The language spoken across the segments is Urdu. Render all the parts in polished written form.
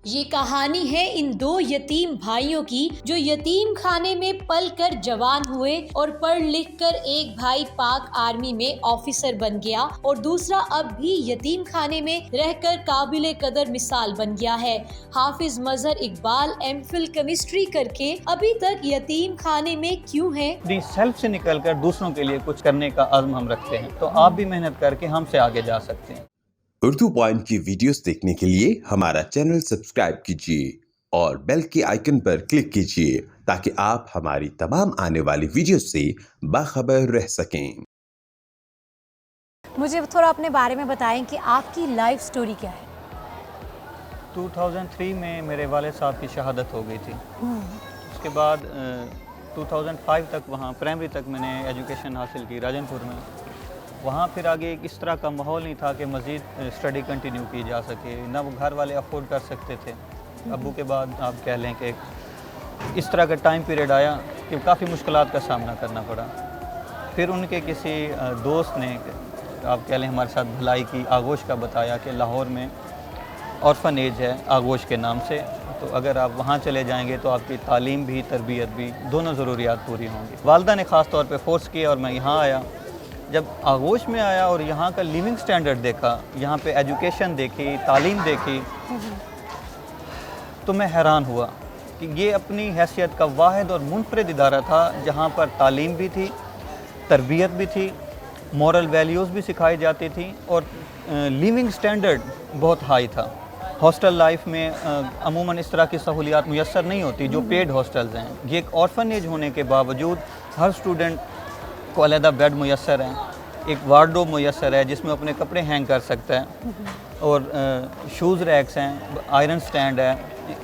یہ کہانی ہے ان دو یتیم بھائیوں کی جو یتیم خانے میں پل کر جوان ہوئے اور پڑھ لکھ کر ایک بھائی پاک آرمی میں آفیسر بن گیا اور دوسرا اب بھی یتیم خانے میں رہ کر قابل قدر مثال بن گیا ہے۔ حافظ مظہر اقبال ایم فل کیمسٹری کر کے ابھی تک یتیم خانے میں کیوں ہے؟ سیلف سے نکل کر دوسروں کے لیے کچھ کرنے کا عزم ہم رکھتے ہیں تو آپ بھی محنت کر کے ہم سے آگے جا سکتے ہیں۔ اردو پوائنٹ کی ویڈیوز دیکھنے کے لیے ہمارا چینل سبسکرائب کیجیے اور بیل کے آئیکن پر کلک کیجیے تاکہ آپ ہماری تمام آنے والی ویڈیوز سے باخبر رہ سکیں۔ مجھے تھوڑا اپنے بارے میں بتائیں کہ آپ کی لائف سٹوری کیا ہے؟ 2003 میں میرے والد صاحب کی شہادت ہو گئی تھی۔ اس کے بعد 2005 تک وہاں پرائمری تک میں نے ایجوکیشن حاصل کی راجن پور میں۔ وہاں پھر آگے ایک اس طرح کا ماحول نہیں تھا کہ مزید اسٹڈی کنٹینیو کی جا سکے، نہ وہ گھر والے افورڈ کر سکتے تھے۔ ابو کے بعد آپ کہہ لیں کہ اس طرح کا ٹائم پیریڈ آیا کہ کافی مشکلات کا سامنا کرنا پڑا۔ پھر ان کے کسی دوست نے آپ کہہ لیں ہمارے ساتھ بھلائی کی، آغوش کا بتایا کہ لاہور میں آرفن ایج ہے آغوش کے نام سے، تو اگر آپ وہاں چلے جائیں گے تو آپ کی تعلیم بھی تربیت بھی دونوں ضروریات پوری ہوں گی۔ والدہ نے خاص طور پہ فورس کیا اور میں یہاں آیا۔ جب آغوش میں آیا اور یہاں کا لیونگ سٹینڈرڈ دیکھا، یہاں پہ ایجوکیشن دیکھی، تعلیم دیکھی، تو میں حیران ہوا کہ یہ اپنی حیثیت کا واحد اور منفرد ادارہ تھا جہاں پر تعلیم بھی تھی، تربیت بھی تھی، مورل ویلیوز بھی سکھائی جاتی تھی اور لیونگ سٹینڈرڈ بہت ہائی تھا۔ ہاسٹل لائف میں عموماً اس طرح کی سہولیات میسر نہیں ہوتی جو پیڈ ہاسٹلز ہیں۔ یہ ایک آرفن ایج ہونے کے باوجود ہر اسٹوڈنٹ کو علیحدہ بیڈ میسر ہے، ایک وارڈروب میسر ہے جس میں اپنے کپڑے ہینگ کر سکتا ہے، اور شوز ریکس ہیں، آئرن سٹینڈ ہے،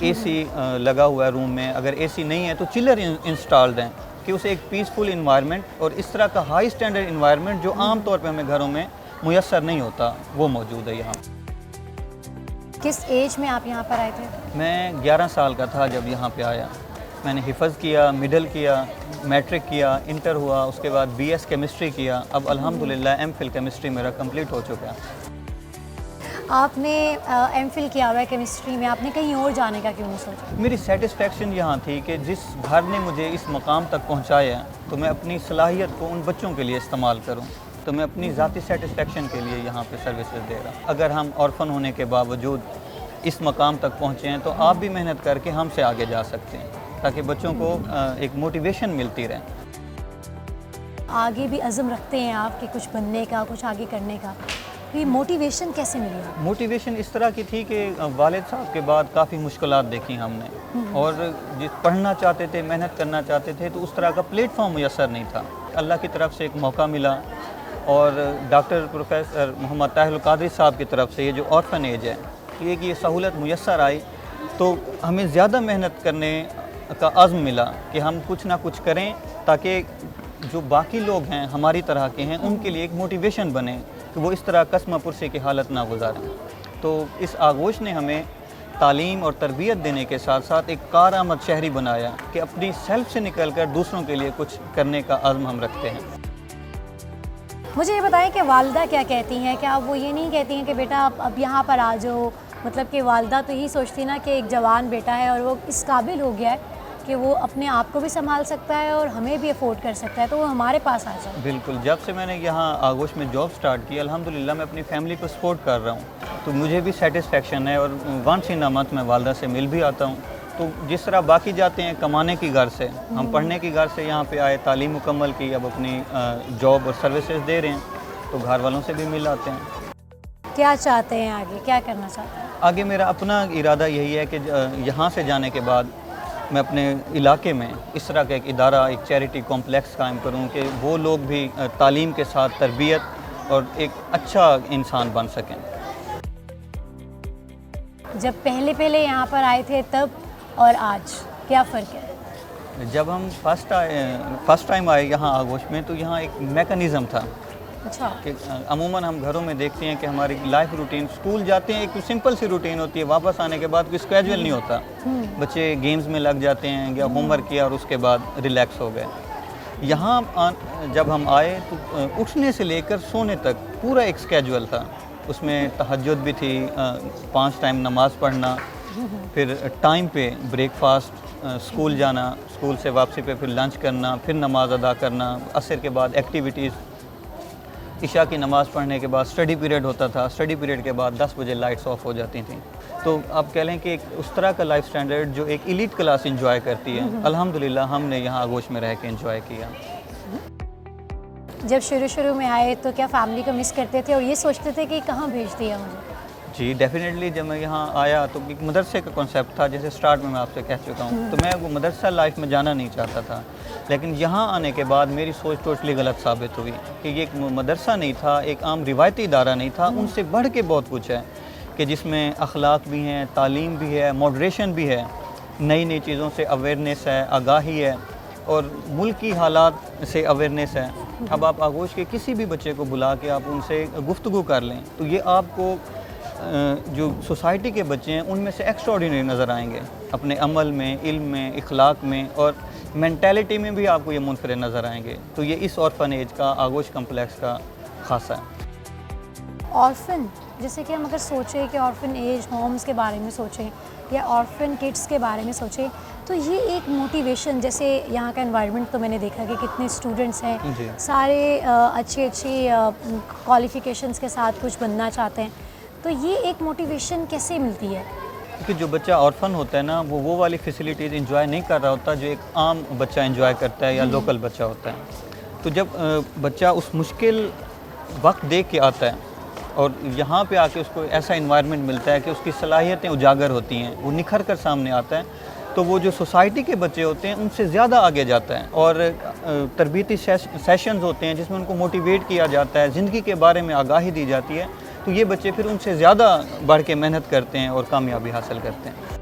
اے سی لگا ہوا ہے روم میں، اگر اے سی نہیں ہے تو چلر انسٹالڈ ہیں کہ اسے ایک پیسفل انوائرمنٹ اور اس طرح کا ہائی سٹینڈرڈ انوائرمنٹ جو عام طور پہ ہمیں گھروں میں میسر نہیں ہوتا وہ موجود ہے یہاں۔ کس ایج میں آپ یہاں پر آئے تھے؟ میں 11 سال کا تھا جب یہاں پہ آیا۔ میں نے حفظ کیا، مڈل کیا، میٹرک کیا، انٹر ہوا، اس کے بعد بی ایس کیمسٹری کیا، اب الحمدللہ ایم فل کیمسٹری میرا کمپلیٹ ہو چکا ہے۔ آپ نے ایم فل کیا ہوا ہے کیمسٹری میں، آپ نے کہیں اور جانے کا کیوں نہیں سوچا؟ میری سیٹسفیکشن یہاں تھی کہ جس گھر نے مجھے اس مقام تک پہنچایا ہے تو میں اپنی صلاحیت کو ان بچوں کے لیے استعمال کروں، تو میں اپنی ذاتی سیٹسفیکشن کے لیے یہاں پہ سروسز دے رہا ہوں۔ اگر ہم آرفن ہونے کے باوجود اس مقام تک پہنچے ہیں تو آپ بھی محنت کر کے ہم سے آگے جا سکتے ہیں تاکہ بچوں کو ایک موٹیویشن ملتی رہے۔ آگے بھی عزم رکھتے ہیں آپ کہ کچھ بننے کا، کچھ آگے کرنے کا، یہ موٹیویشن کیسے ملی؟ موٹیویشن اس طرح کی تھی کہ والد صاحب کے بعد کافی مشکلات دیکھی ہم نے، اور جس پڑھنا چاہتے تھے، محنت کرنا چاہتے تھے تو اس طرح کا پلیٹ فارم میسر نہیں تھا۔ اللہ کی طرف سے ایک موقع ملا اور ڈاکٹر پروفیسر محمد طاہر القادری صاحب کی طرف سے یہ جو آرفن ایج ہے یہ سہولت میسر آئی تو ہمیں زیادہ محنت کرنے کا عزم ملا کہ ہم کچھ نہ کچھ کریں تاکہ جو باقی لوگ ہیں ہماری طرح کے ہیں ان کے لیے ایک موٹیویشن بنے کہ وہ اس طرح قسمہ پرسی کی حالت نہ گزاریں۔ تو اس آغوش نے ہمیں تعلیم اور تربیت دینے کے ساتھ ساتھ ایک کارآمد شہری بنایا کہ اپنی سیلف سے نکل کر دوسروں کے لیے کچھ کرنے کا عزم ہم رکھتے ہیں۔ مجھے یہ بتائیں کہ والدہ کیا کہتی ہیں؟ کیا وہ یہ نہیں کہتی ہیں کہ بیٹا اب یہاں پر آ جاؤ؟ مطلب کہ والدہ تو یہی سوچتی نا کہ ایک جوان بیٹا ہے اور وہ اس قابل ہو گیا ہے کہ وہ اپنے آپ کو بھی سنبھال سکتا ہے اور ہمیں بھی افورڈ کر سکتا ہے، تو وہ ہمارے پاس آ جائے۔ بالکل، جب سے میں نے یہاں آغوش میں جاب سٹارٹ کی الحمدللہ میں اپنی فیملی کو سپورٹ کر رہا ہوں، تو مجھے بھی سیٹسفیکشن ہے، اور ونس ان اے منتھ میں والدہ سے مل بھی آتا ہوں۔ تو جس طرح باقی جاتے ہیں کمانے کی غرض سے، ہم پڑھنے کی غرض سے یہاں پہ آئے، تعلیم مکمل کی، اب اپنی جاب اور سروسز دے رہے ہیں تو گھر والوں سے بھی مل آتے ہیں۔ کیا چاہتے ہیں آگے، کیا کرنا چاہتے ہیں؟ آگے میرا اپنا ارادہ یہی ہے کہ یہاں سے جانے کے بعد میں اپنے علاقے میں اس طرح کا ایک ادارہ، ایک چیریٹی کمپلیکس قائم کروں کہ وہ لوگ بھی تعلیم کے ساتھ تربیت اور ایک اچھا انسان بن سکیں۔ جب پہلے یہاں پر آئے تھے تب اور آج کیا فرق ہے؟ جب ہم فرسٹ ٹائم آئے یہاں آغوش میں تو یہاں ایک میکانزم تھا اچھا، کہ عموماً ہم گھروں میں دیکھتے ہیں کہ ہماری لائف روٹین، اسکول جاتے ہیں ایک سمپل سی روٹین ہوتی ہے، واپس آنے کے بعد کوئی اسکیجول نہیں ہوتا، بچے گیمز میں لگ جاتے ہیں یا ہوم ورک کیا اور اس کے بعد ریلیکس ہو گئے۔ یہاں جب ہم آئے تو اٹھنے سے لے کر سونے تک پورا ایک اسکیجول تھا، اس میں تہجد بھی تھی، 5 ٹائم نماز پڑھنا، پھر ٹائم پہ بریک فاسٹ، اسکول جانا، اسکول سے واپسی پہ پھر لنچ کرنا، پھر نماز ادا کرنا، عصر کے بعد ایکٹیویٹیز، عشاء کی نماز پڑھنے کے بعد اسٹڈی پیریڈ ہوتا تھا، اسٹڈی پیریڈ کے بعد 10 بجے لائٹس آف ہو جاتی تھیں. تو آپ کہہ لیں کہ ایک اس طرح کا لائف سٹینڈرڈ جو ایک ایلیٹ کلاس انجوائے کرتی ہے، الحمدللہ ہم نے یہاں آغوش میں رہ کے انجوائے کیا. جب شروع میں آئے تو کیا فیملی کو مس کرتے تھے اور یہ سوچتے تھے کہ کہاں بھیج دیا مجھے؟ جی ڈیفینیٹلی، جب میں یہاں آیا تو ایک مدرسے کا کنسیپٹ تھا، جیسے سٹارٹ میں آپ سے کہہ چکا ہوں، تو میں وہ مدرسہ لائف میں جانا نہیں چاہتا تھا. لیکن یہاں آنے کے بعد میری سوچ ٹوٹلی غلط ثابت ہوئی کہ یہ ایک مدرسہ نہیں تھا، ایک عام روایتی ادارہ نہیں تھا، ان سے بڑھ کے بہت کچھ ہے کہ جس میں اخلاق بھی ہیں، تعلیم بھی ہے، ماڈریشن بھی ہے، نئی چیزوں سے اویئرنیس ہے، آگاہی ہے، اور ملکی حالات سے اویئرنیس ہے. اب آپ آغوش کے کسی بھی بچے کو بلا کے آپ ان سے گفتگو کر لیں تو یہ آپ کو جو سوسائٹی کے بچے ہیں ان میں سے ایکسٹرا آرڈینری نظر آئیں گے، اپنے عمل میں، علم میں، اخلاق میں، اور مینٹیلٹی میں بھی آپ کو یہ منفرد نظر آئیں گے. تو یہ اس آرفن ایج کا، آغوش کمپلیکس کا خاصہ ہے. آرفن، جیسے کہ ہم اگر سوچیں کہ آرفن ایج ہومز کے بارے میں سوچیں یا آرفن کڈس کے بارے میں سوچیں تو یہ ایک موٹیویشن، جیسے یہاں کا انوائرمنٹ تو میں نے دیکھا کہ کتنے اسٹوڈنٹس ہیں، سارے اچھی کوالیفیکیشنز کے ساتھ کچھ بننا چاہتے ہیں، تو یہ ایک موٹیویشن کیسے ملتی ہے؟ کہ جو بچہ آرفن ہوتا ہے نا وہ والی فیسلٹیز انجوائے نہیں کر رہا ہوتا جو ایک عام بچہ انجوائے کرتا ہے یا لوکل بچہ ہوتا ہے. تو جب بچہ اس مشکل وقت دیکھ کے آتا ہے اور یہاں پہ آ کے اس کو ایسا انوائرمنٹ ملتا ہے کہ اس کی صلاحیتیں اجاگر ہوتی ہیں، وہ نکھر کر سامنے آتا ہے، تو وہ جو سوسائٹی کے بچے ہوتے ہیں ان سے زیادہ آگے جاتا ہے. اور تربیتی سیشنز ہوتے ہیں جس میں ان کو موٹیویٹ کیا جاتا ہے، زندگی کے بارے میں آگاہی دی جاتی ہے، تو یہ بچے پھر ان سے زیادہ بڑھ کے محنت کرتے ہیں اور کامیابی حاصل کرتے ہیں.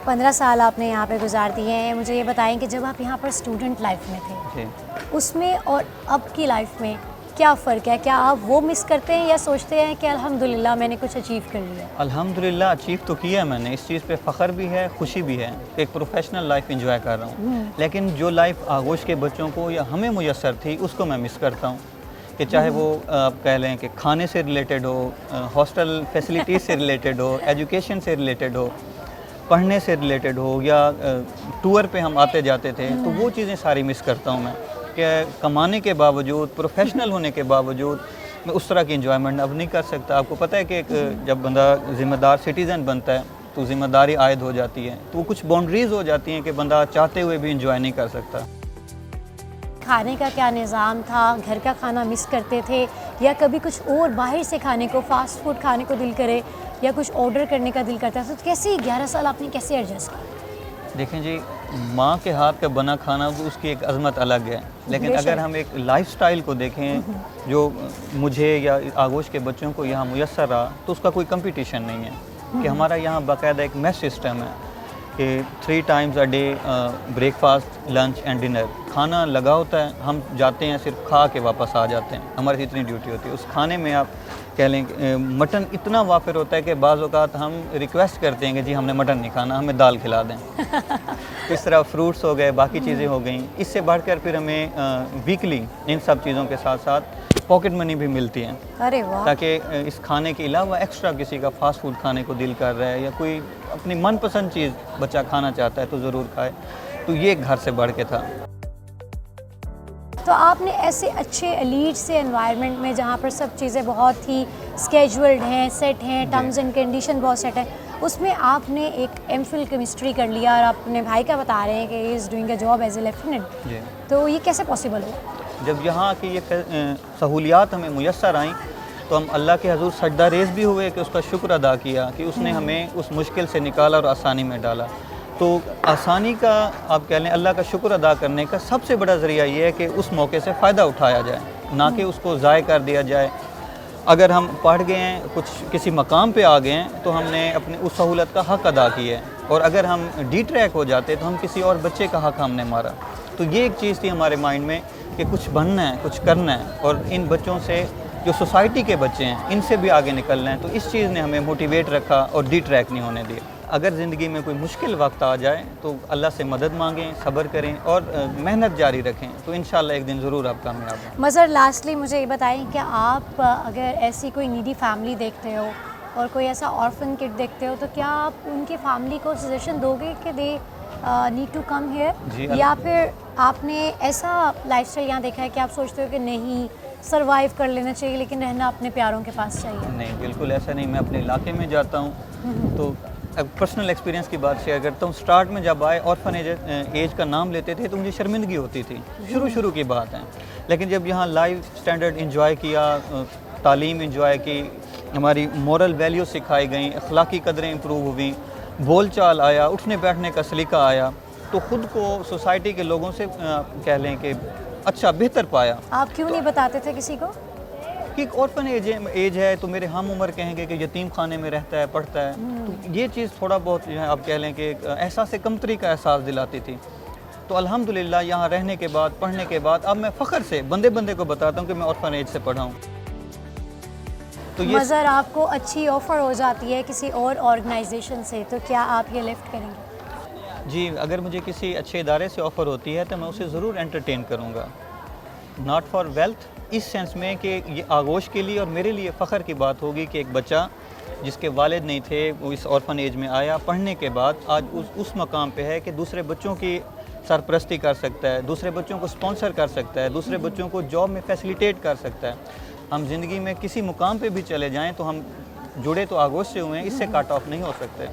15 سال آپ نے یہاں پہ گزار دیے ہیں. مجھے یہ بتائیں کہ جب آپ یہاں پر اسٹوڈنٹ لائف میں تھے، جی اس میں اور اب کی لائف میں کیا فرق ہے؟ کیا آپ وہ مس کرتے ہیں یا سوچتے ہیں کہ الحمدللہ میں نے کچھ اچیو کر لیا؟ الحمدللہ اچیو تو کیا ہے میں نے، اس چیز پہ فخر بھی ہے، خوشی بھی ہے، ایک پروفیشنل لائف انجوائے کر رہا ہوں. لیکن جو لائف آغوش کے بچوں کو یا ہمیں میسر تھی اس کو میں مس کرتا ہوں، کہ چاہے وہ آپ کہہ لیں کہ کھانے سے ریلیٹڈ ہو، ہاسٹل فیسلٹیز سے ریلیٹڈ ہو، ایجوکیشن سے ریلیٹڈ ہو، پڑھنے سے ریلیٹڈ ہو، یا ٹور پہ ہم آتے جاتے تھے، تو وہ چیزیں ساری مس کرتا ہوں میں، کہ کمانے کے باوجود، پروفیشنل ہونے کے باوجود میں اس طرح کی انجوائمنٹ اب نہیں کر سکتا. آپ کو پتہ ہے کہ ایک جب بندہ ذمہ دار سٹیزن بنتا ہے تو ذمہ داری عائد ہو جاتی ہے، تو وہ کچھ باؤنڈریز ہو جاتی ہیں کہ بندہ چاہتے ہوئے بھی انجوائے نہیں کر سکتا. کھانے کا کیا نظام تھا؟ گھر کا کھانا مس کرتے تھے یا کبھی کچھ اور باہر سے کھانے کو، فاسٹ فوڈ کھانے کو دل کرے یا کچھ آرڈر کرنے کا دل کرتا تھا؟ تو کیسے 11 سال آپ نے کیسے ایڈجسٹ کیا؟ دیکھیں جی، ماں کے ہاتھ کا بنا کھانا تو اس کی ایک عظمت الگ ہے، لیکن اگر ہم ایک لائف سٹائل کو دیکھیں جو مجھے یا آغوش کے بچوں کو یہاں میسر رہا، تو اس کا کوئی کمپٹیشن نہیں ہے. کہ ہمارا یہاں باقاعدہ ایک میس سسٹم ہے کہ 3 times a day break fast, lunch and dinner, کھانا لگا ہوتا ہے، ہم جاتے ہیں صرف کھا کے واپس آ جاتے ہیں، ہماری اتنی ڈیوٹی ہوتی ہے. اس کھانے میں آپ کہہ لیں کہ مٹن اتنا وافر ہوتا ہے کہ بعض اوقات ہم ریکویسٹ کرتے ہیں کہ جی ہم نے مٹن نہیں کھانا، ہمیں دال کھلا دیں. اس طرح فروٹس ہو گئے، باقی چیزیں ہو گئیں. اس سے بڑھ کر پھر ہمیں ویکلی ان سب چیزوں کے ساتھ ساتھ پاکٹ منی بھی ملتی ہیں، ارے واہ، تاکہ اس کھانے کے علاوہ ایکسٹرا کسی کا فاسٹ فوڈ کھانے کو دل کر رہا ہے یا کوئی اپنی من پسند چیز بچہ کھانا چاہتا ہے تو ضرور کھائے. تو یہ ایک گھر سے بڑھ کے تھا. تو آپ نے ایسے اچھے ایلیٹ سے انوائرمنٹ میں جہاں پر سب چیزیں بہت ہی اسکیجولڈ ہیں، سیٹ ہیں، ٹرمز اینڈ کنڈیشن بہت سیٹ ہے، اس میں آپ نے ایک ایم فل کیمسٹری کر لیا اور اپنے بھائی کا بتا رہے ہیں کہ he is doing a job as a lieutenant. جی، تو یہ کیسے پاسبل ہوا؟ جب یہاں کی یہ سہولیات ہمیں میسر آئیں تو ہم اللہ کے حضور سجدہ ریز بھی ہوئے کہ اس کا شکر ادا کیا کہ اس نے ہمیں اس مشکل سے نکالا اور آسانی میں ڈالا. تو آسانی کا آپ کہہ لیں اللہ کا شکر ادا کرنے کا سب سے بڑا ذریعہ یہ ہے کہ اس موقع سے فائدہ اٹھایا جائے، نہ کہ اس کو ضائع کر دیا جائے. اگر ہم پڑھ گئے ہیں، کچھ کسی مقام پہ آ گئے ہیں تو ہم نے اپنی اس سہولت کا حق ادا کیا ہے، اور اگر ہم ڈی ٹریک ہو جاتے تو ہم کسی اور بچے کا حق ہم نے مارا. تو یہ ایک چیز تھی ہمارے مائنڈ میں کہ کچھ بننا ہے، کچھ کرنا ہے، اور ان بچوں سے جو سوسائٹی کے بچے ہیں ان سے بھی آگے نکلنا ہے. تو اس چیز نے ہمیں موٹیویٹ رکھا اور ڈی ٹریک نہیں ہونے دیا. اگر زندگی میں کوئی مشکل وقت آ جائے تو اللہ سے مدد مانگیں، صبر کریں اور محنت جاری رکھیں، تو انشاءاللہ ایک دن ضرور آپ کامیاب ہیں. مظہر، لاسٹلی مجھے یہ بتائیں کہ آپ اگر ایسی کوئی نیڈی فیملی دیکھتے ہو اور کوئی ایسا آرفن کڈ دیکھتے ہو تو کیا آپ ان کی فیملی کو سجیشن دو گے کہ they need to come here, یا پھر آپ نے ایسا لائف اسٹائل یہاں دیکھا ہے کہ آپ سوچتے ہو کہ نہیں سروائیو کر لینا چاہیے لیکن رہنا اپنے پیاروں کے پاس چاہیے؟ نہیں، بالکل ایسا نہیں. میں اپنے علاقے میں جاتا ہوں تو پرسنل ایکسپیرینس کی بات شیئر کرتا ہوں. سٹارٹ میں جب آئے آرفن ایج کا نام لیتے تھے تو مجھے شرمندگی ہوتی تھی، شروع کی بات ہے. لیکن جب یہاں لائف سٹینڈرڈ انجوائے کیا، تعلیم انجوائے کی، ہماری مورل ویلیو سکھائی گئیں، اخلاقی قدریں امپروو ہوئیں، بول چال آیا، اٹھنے بیٹھنے کا سلیقہ آیا، تو خود کو سوسائٹی کے لوگوں سے کہہ لیں کہ اچھا بہتر پایا. آپ کیوں نہیں بتاتے تھے کسی کو؟ کہ ایک آرفن ایج ہے تو میرے ہم عمر کہیں گے کہ یتیم خانے میں رہتا ہے، پڑھتا ہے. تو یہ چیز تھوڑا بہت جو ہے آپ کہہ لیں کہ ایک احساس کمتری کا احساس دلاتی تھی. تو الحمدللہ یہاں رہنے کے بعد، پڑھنے کے بعد اب میں فخر سے بندے کو بتاتا ہوں کہ میں آرفن ایج سے پڑھا ہوں. تو یہ مظہر آپ کو اچھی آفر ہو جاتی ہے کسی اور آرگنائزیشن سے تو کیا آپ یہ لفٹ کریں گے؟ جی، اگر مجھے کسی اچھے ادارے سے آفر ہوتی ہے تو میں اسے ضرور انٹرٹین کروں گا. ناٹ فار ویلتھ، اس سینس میں کہ یہ آغوش کے لیے اور میرے لیے فخر کی بات ہوگی کہ ایک بچہ جس کے والد نہیں تھے وہ اس آرفن ایج میں آیا، پڑھنے کے بعد آج اس مقام پہ ہے کہ دوسرے بچوں کی سرپرستی کر سکتا ہے، دوسرے بچوں کو سپانسر کر سکتا ہے، دوسرے بچوں کو جاب میں فیسیلیٹیٹ کر سکتا ہے. ہم زندگی میں کسی مقام پہ بھی چلے جائیں تو ہم جڑے تو آغوش سے ہوئے ہیں، اس سے کٹ آف نہیں ہو سکتے.